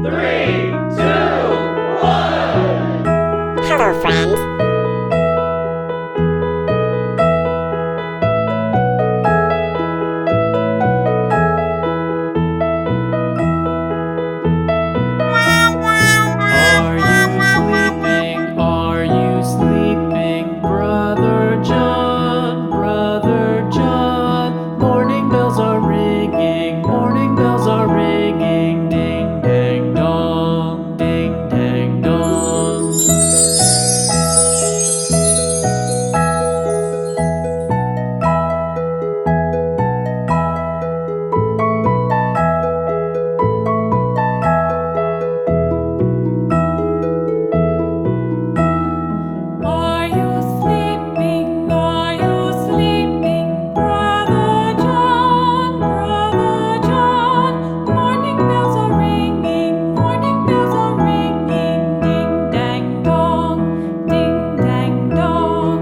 Three, two, one. Hello, friends. Are you sleeping? Are you sleeping? Brother John, Brother John. Morning bells are ringing, morning bells are ringing. Ding, dang, dong, ding, dang, dong. Are you sleeping? Are you sleeping? Brother John, Brother John. Morning bells are ringing, morning bells are ringing. Ding dang dong, ding dang dong.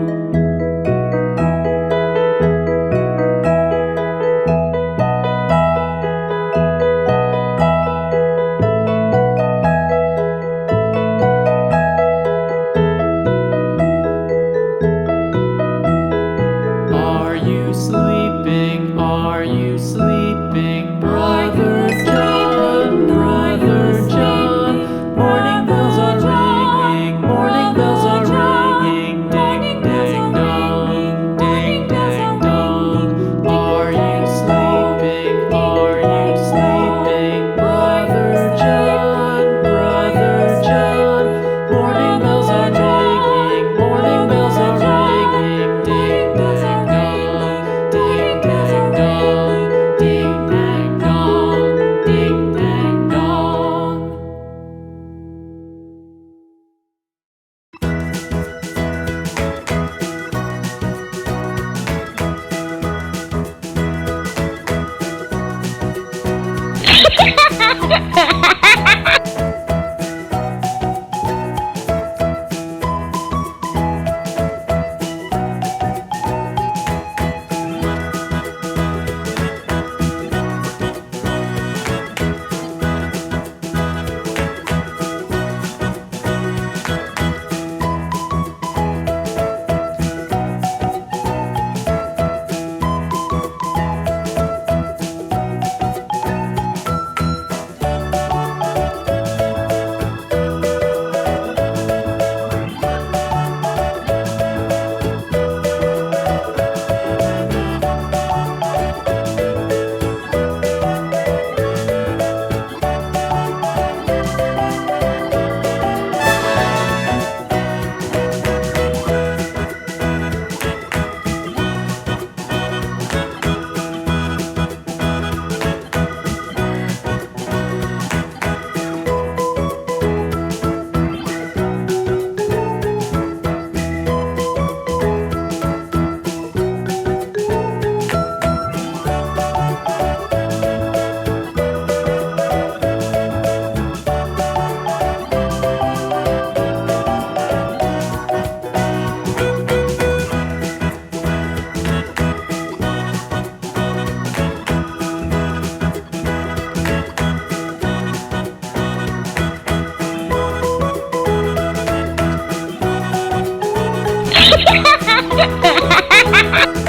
Are you sleeping? Are you sleeping? Brother John, Brother John. Morning bells are ringing, morning bells are ringing. Ding, dang, dong, ding, dang, dong. Are you sleeping? Are you sleeping? Brother John, Brother John. Morning bells are ringing, morning bells are ringing. Ding, dang, dong, ding, dang, dong, ding, dang, dong, ding, dang, dong. Ha ha ha ha!